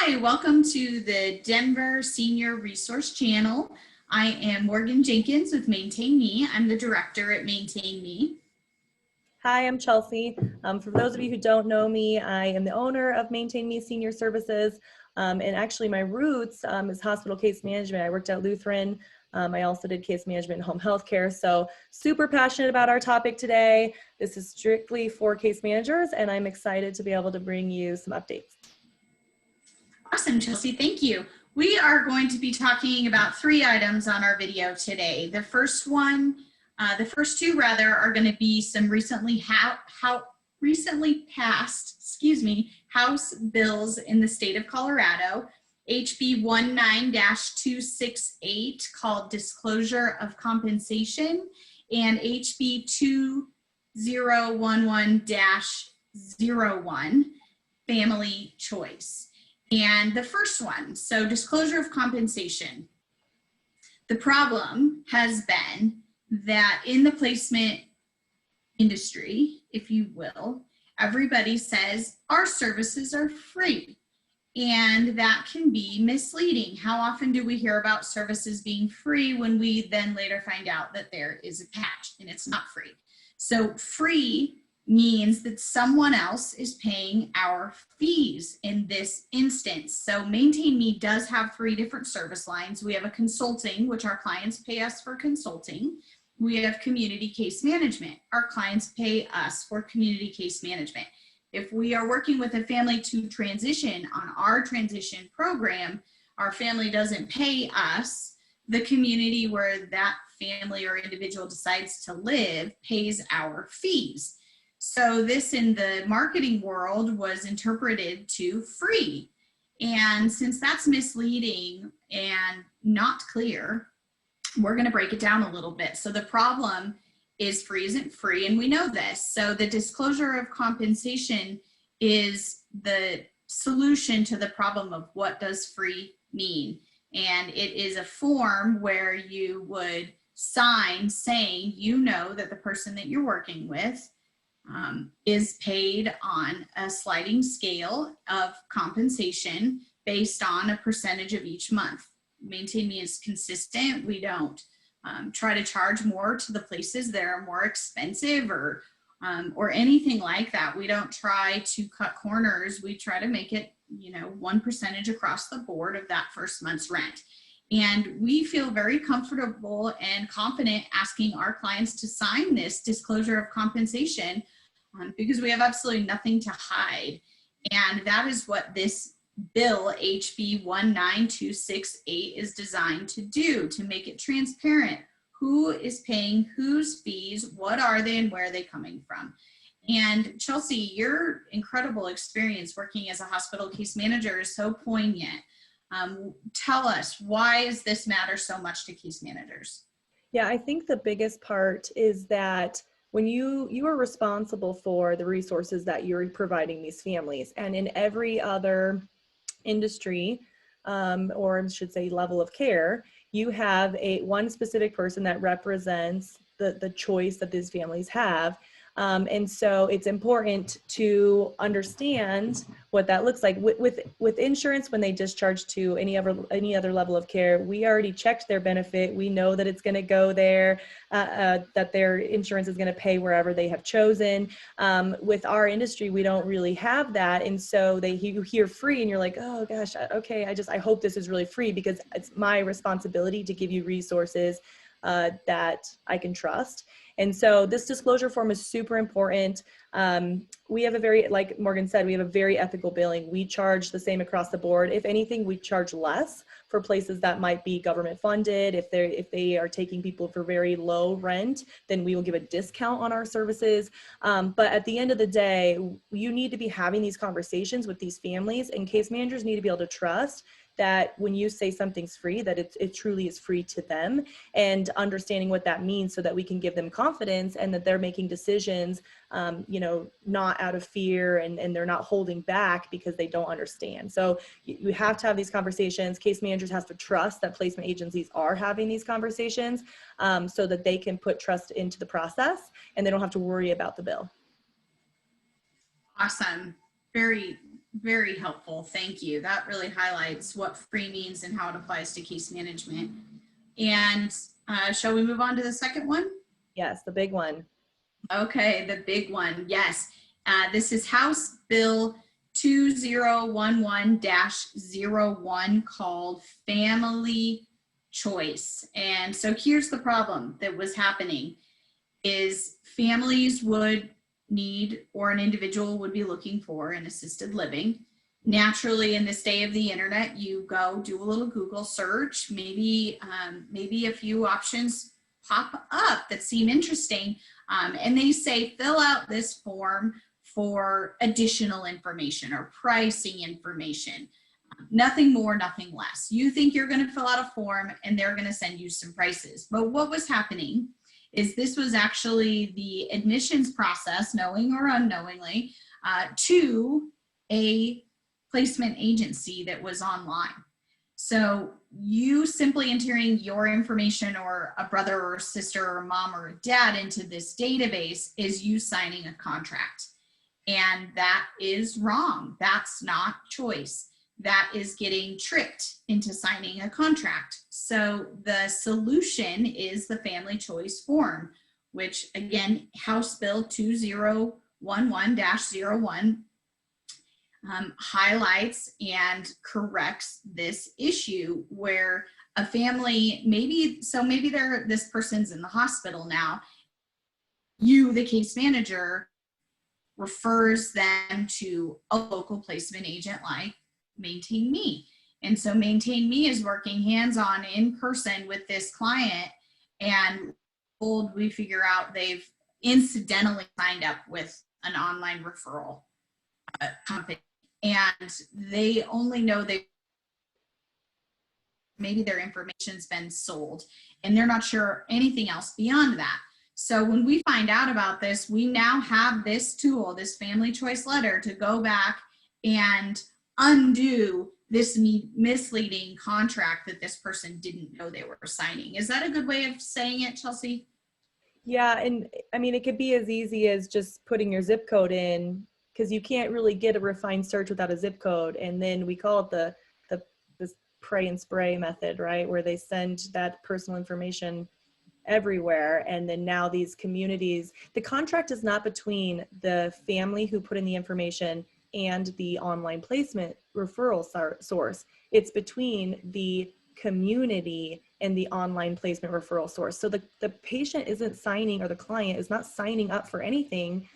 Hi, welcome to the Denver Senior Resource Channel. I am Morgan Jenkins with Maintain Me. I'm the director at Maintain Me. Hi, I'm Chelsea. For those of you who don't know me, I am the owner of Maintain Me Senior Services. And actually my roots is hospital case management. I worked at Lutheran. I also did case management and home health care. So super passionate about our topic today. This is strictly for case managers, and I'm excited to be able to bring you some updates. Awesome, Chelsea, thank you. We are going to be talking about 3 items on our video today. The first two are going to be some recently passed, House bills in the state of Colorado. HB 19-268 called Disclosure of Compensation, and HB 2011-01 Family Choice. And the first one, so disclosure of compensation. The problem has been that in the placement industry, if you will, everybody says our services are free. And that can be misleading. How often do we hear about services being free when we then later find out that there is a catch and it's not free? So free means that someone else is paying our fees in this instance. So Maintain Me does have 3 different service lines. We have a consulting, which our clients pay us for consulting. We have community case management. Our clients pay us for community case management. If we are working with a family to transition on our transition program, our family doesn't pay us. The community where that family or individual decides to live pays our fees. So this in the marketing world was interpreted to free. And since that's misleading and not clear, we're going to break it down a little bit. So the problem is free isn't free, and we know this. So the disclosure of compensation is the solution to the problem of what does free mean. And it is a form where you would sign saying you know that the person that you're working with is paid on a sliding scale of compensation based on a percentage of each month. Maintain Me is consistent. We don't try to charge more to the places that are more expensive or anything like that. We don't try to cut corners. We try to make it, 1% across the board of that first month's rent. And we feel very comfortable and confident asking our clients to sign this disclosure of compensation because we have absolutely nothing to hide. And that is what this bill HB 19268 is designed to do, to make it transparent. Who is paying whose fees, what are they, and where are they coming from? And Chelsea, your incredible experience working as a hospital case manager is so poignant. Tell us, why does this matter so much to case managers? Yeah, I think the biggest part is that when you are responsible for the resources that you're providing these families, and in every other industry, or I should say level of care, you have one specific person that represents the choice that these families have. And so it's important to understand what that looks like. With insurance, when they discharge to any other level of care, we already checked their benefit. We know that it's going to go there, that their insurance is going to pay wherever they have chosen. With our industry, we don't really have that. And so you hear free and you're like, oh gosh, okay, I hope this is really free because it's my responsibility to give you resources that I can trust. And so this disclosure form is super important. We have like Morgan said, we have a very ethical billing. We charge the same across the board. If anything, we charge less for places that might be government funded. If they are taking people for very low rent, then we will give a discount on our services. But at the end of the day, you need to be having these conversations with these families, and case managers need to be able to trust that when you say something's free, that it truly is free to them, and understanding what that means so that we can give them confidence and that they're making decisions, not out of fear and they're not holding back because they don't understand. So you have to have these conversations. Case managers have to trust that placement agencies are having these conversations so that they can put trust into the process and they don't have to worry about the bill. Awesome. Very very helpful. Thank you. That really highlights what free means and how it applies to case management. And shall we move on to the second one? Yes, the big one. Okay, the big one. Yes. This is House Bill 2011-01 called Family Choice. And so here's the problem that was happening is families would need, or an individual would be looking for, an assisted living. Naturally, in this day of the internet, you go do a little Google search, maybe a few options pop up that seem interesting, and they say fill out this form for additional information or pricing information. Nothing more, nothing less. You think you're going to fill out a form and they're going to send you some prices. But what was happening is this was actually the admissions process, knowing or unknowingly, to a placement agency that was online. So you simply entering your information or a brother or sister or mom or a dad into this database is you signing a contract. And that is wrong. That's not choice. That is getting tricked into signing a contract. So the solution is the Family Choice form, which again, House Bill 2011-01 highlights and corrects this issue where a family, maybe this person's in the hospital now, you, the case manager, refers them to a local placement agent like Maintain Me. And so Maintain Me is working hands-on in person with this client, and we figure out they've incidentally signed up with an online referral company, and they only know maybe their information's been sold and they're not sure anything else beyond that. So when we find out about this, we now have this tool, this Family Choice letter, to go back and undo this misleading contract that this person didn't know they were signing. Is that a good way of saying it, Chelsea? Yeah, and I mean, it could be as easy as just putting your zip code in, because you can't really get a refined search without a zip code. And then we call it this pray and spray method, right? Where they send that personal information everywhere. And then now these communities, the contract is not between the family who put in the information and the online placement referral source. It's between the community and the online placement referral source. So the patient isn't signing, or the client is not signing up for anything,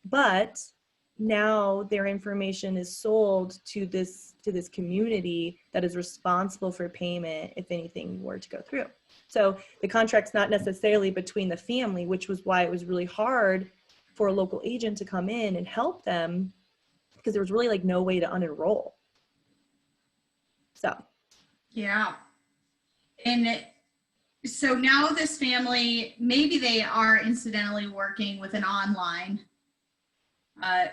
but now their information is sold to this community that is responsible for payment if anything were to go through. So the contract's not necessarily between the family, which was why it was really hard for a local agent to come in and help them, because there was really like no way to unenroll. So yeah. And so now this family, maybe they are incidentally working with an online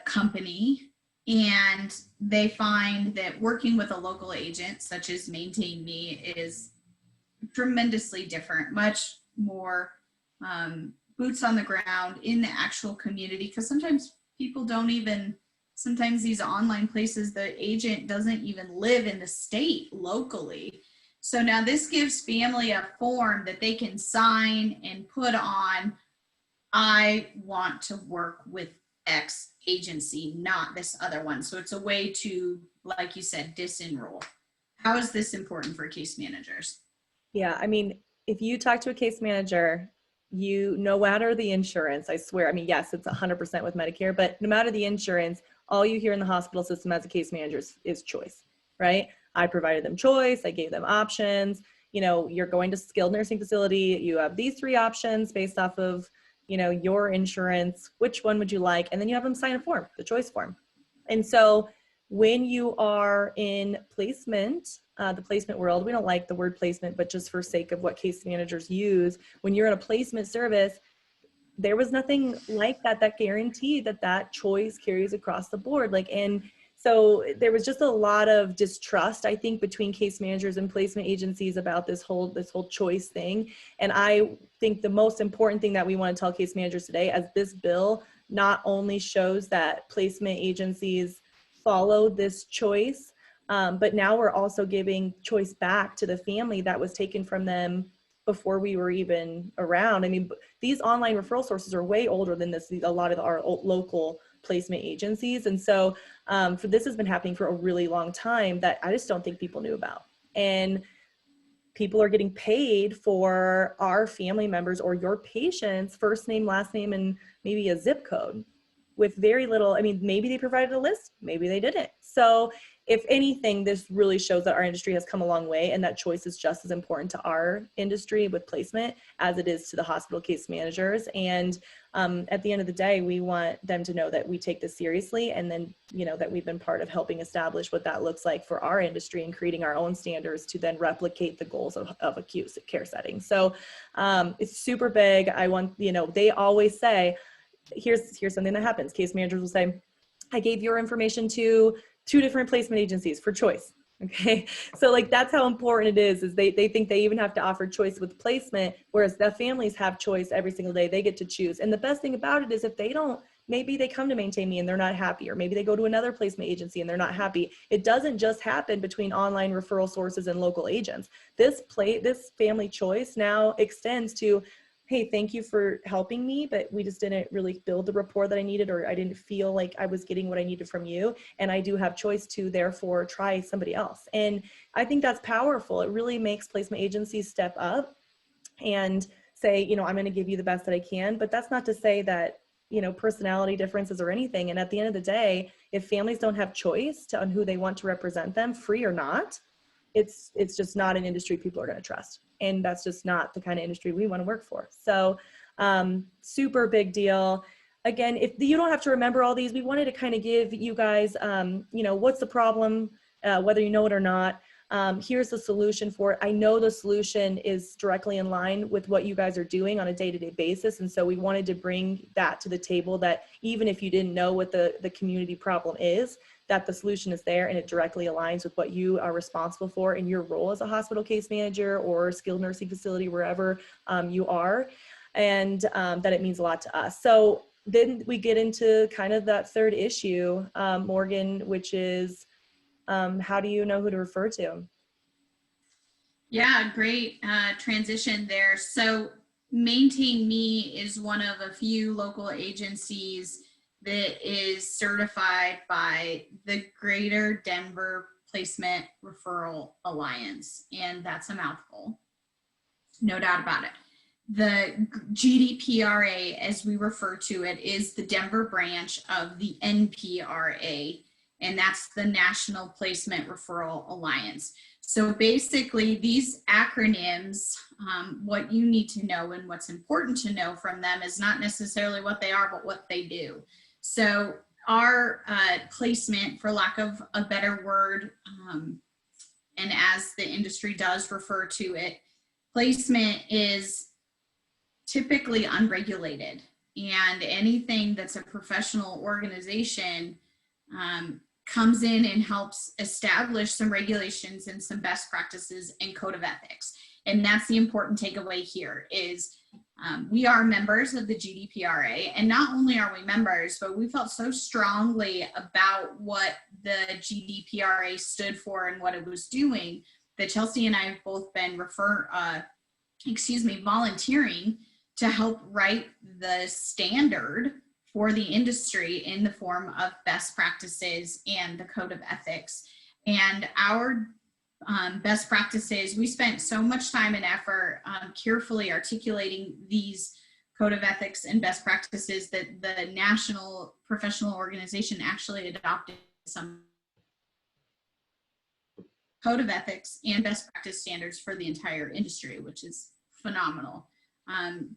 company, and they find that working with a local agent such as Maintain Me is tremendously different, much more boots on the ground in the actual community, because sometimes people don't even, sometimes these online places, the agent doesn't even live in the state locally. So now this gives family a form that they can sign and put on, I want to work with X agency, not this other one. So it's a way to, like you said, disenroll. How is this important for case managers? yeah, I mean, if you talk to a case manager, no matter the insurance, I swear, I mean, yes, it's 100% with Medicare, but no matter the insurance, all you hear in the hospital system as a case manager is choice, right? I provided them choice. I gave them options. You know, you're going to skilled nursing facility. You have these 3 options based off of, you know, your insurance. Which one would you like? And then you have them sign a form, the choice form. And so when you are in placement, the placement world, we don't like the word placement, but just for sake of what case managers use, when you're in a placement service, there was nothing like that guaranteed that choice carries across the board. Like, and so there was just a lot of distrust, I think, between case managers and placement agencies about this whole choice thing. And I think the most important thing that we want to tell case managers today, as this bill not only shows that placement agencies follow this choice. But now we're also giving choice back to the family that was taken from them before we were even around. I mean, these online referral sources are way older than this, a lot of our local placement agencies. And so for this has been happening for a really long time that I just don't think people knew about. And people are getting paid for our family members or your patient's first name, last name, and maybe a zip code with very little. I mean, maybe they provided a list, maybe they didn't. So if anything, this really shows that our industry has come a long way and that choice is just as important to our industry with placement as it is to the hospital case managers. And at the end of the day, we want them to know that we take this seriously, and then, you know, that we've been part of helping establish what that looks like for our industry and creating our own standards to then replicate the goals of acute care settings. So it's super big. I want, you know, they always say, here's something that happens. Case managers will say, I gave your information to 2 different placement agencies for choice. Okay. So like, that's how important it is they think they even have to offer choice with placement, whereas the families have choice every single day. They get to choose. And the best thing about it is if they don't, maybe they come to Maintain Me and they're not happy, or maybe they go to another placement agency and they're not happy. It doesn't just happen between online referral sources and local agents. This family choice now extends to, hey, thank you for helping me, but we just didn't really build the rapport that I needed, or I didn't feel like I was getting what I needed from you. And I do have choice to therefore try somebody else. And I think that's powerful. It really makes placement agencies step up and say, you know, I'm going to give you the best that I can, but that's not to say that, you know, personality differences or anything. And at the end of the day, if families don't have choice on who they want to represent them, free or not, it's just not an industry people are going to trust. And that's just not the kind of industry we want to work for. So super big deal. Again, if you don't have to remember all these, we wanted to kind of give you guys, you know, what's the problem, whether you know it or not. Here's the solution for it. I know the solution is directly in line with what you guys are doing on a day-to-day basis. And so we wanted to bring that to the table, that even if you didn't know what the community problem is, that the solution is there and it directly aligns with what you are responsible for in your role as a hospital case manager or skilled nursing facility, wherever you are, and that it means a lot to us. So then we get into kind of that third issue, Morgan, which is how do you know who to refer to? Yeah, great transition there. So Maintain Me is one of a few local agencies that is certified by the Greater Denver Placement Referral Alliance. And that's a mouthful, no doubt about it. The GDPRA, as we refer to it, is the Denver branch of the NPRA, and that's the National Placement Referral Alliance. So basically these acronyms, what you need to know and what's important to know from them is not necessarily what they are, but what they do. So our placement, for lack of a better word, and as the industry does refer to it, placement is typically unregulated, and anything that's a professional organization comes in and helps establish some regulations and some best practices and code of ethics. And that's the important takeaway here is we are members of the GDPRA, and not only are we members, but we felt so strongly about what the GDPRA stood for and what it was doing that Chelsea and I have both been volunteering to help write the standard for the industry in the form of best practices and the code of ethics. And our best practices, we spent so much time and effort carefully articulating these code of ethics and best practices that the National Professional Organization actually adopted some code of ethics and best practice standards for the entire industry, which is phenomenal.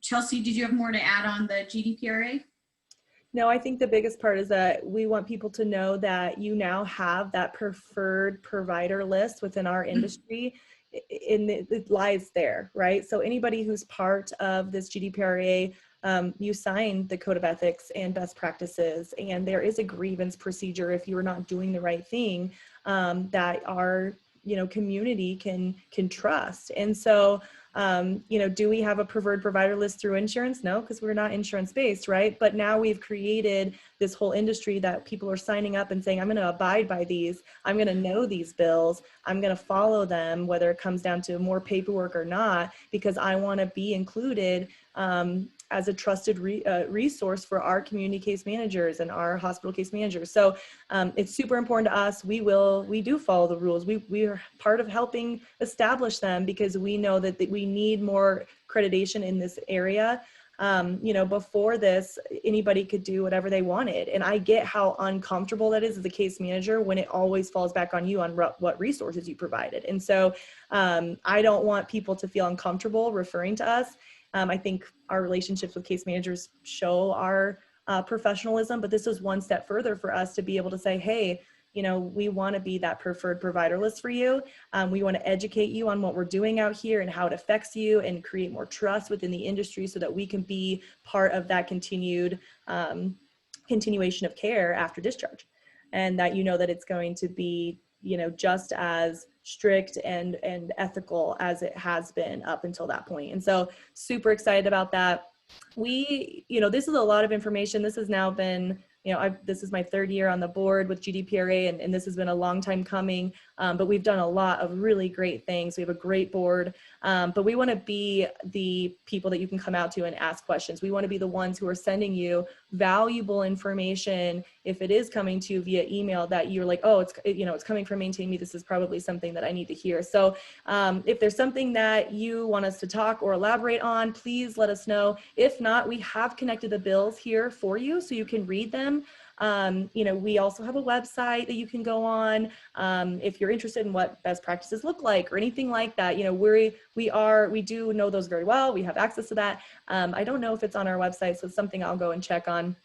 Chelsea, did you have more to add on the GDPRA? No, I think the biggest part is that we want people to know that you now have that preferred provider list within our industry, and it lies there, right? So anybody who's part of this GDPRA, you sign the code of ethics and best practices, and there is a grievance procedure if you're not doing the right thing that our community can trust. And so Do we have a preferred provider list through insurance? No, because we're not insurance based, right? But now we've created this whole industry that people are signing up and saying, I'm going to abide by these. I'm going to know these bills. I'm going to follow them, whether it comes down to more paperwork or not, because I want to be included as a trusted resource for our community case managers and our hospital case managers. So it's super important to us. We do follow the rules. We are part of helping establish them because we know that we need more accreditation in this area. Before this, anybody could do whatever they wanted. And I get how uncomfortable that is as a case manager when it always falls back on you on what resources you provided. And so I don't want people to feel uncomfortable referring to us. I think our relationships with case managers show our professionalism, but this is one step further for us to be able to say, hey, we want to be that preferred provider list for you. We want to educate you on what we're doing out here and how it affects you and create more trust within the industry so that we can be part of that continuation of care after discharge. And that that it's going to be just as strict and ethical as it has been up until that point. And so super excited about that. This is a lot of information. This has now been, this is my third year on the board with GDPRA, and this has been a long time coming, but we've done a lot of really great things. We have a great board, but we want to be the people that you can come out to and ask questions. We want to be the ones who are sending you valuable information. If it is coming to you via email that you're like, oh, it's coming from Maintain Me, this is probably something that I need to hear. So if there's something that you want us to talk or elaborate on, please let us know. If not, we have connected the bills here for you so you can read them. We also have a website that you can go on if you're interested in what best practices look like or anything like that. We do know those very well. We have access to that. I don't know if it's on our website, so it's something I'll go and check on.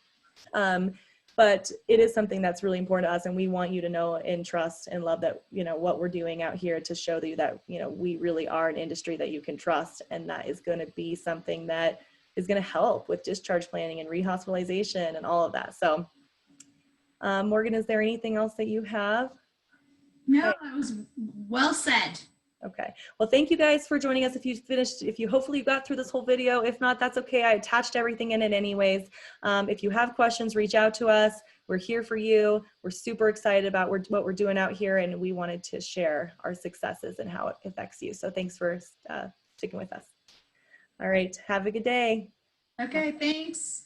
But it is something that's really important to us, and we want you to know and trust and love that, what we're doing out here to show you that, we really are an industry that you can trust, and that is going to be something that is going to help with discharge planning and rehospitalization and all of that. So Morgan, is there anything else that you have? No, that was well said. Okay. Well, thank you guys for joining us. If you hopefully you got through this whole video. If not, that's okay. I attached everything in it anyways. If you have questions, reach out to us. We're here for you. We're super excited about what we're doing out here, and we wanted to share our successes and how it affects you. So thanks for sticking with us. All right. Have a good day. Okay, thanks.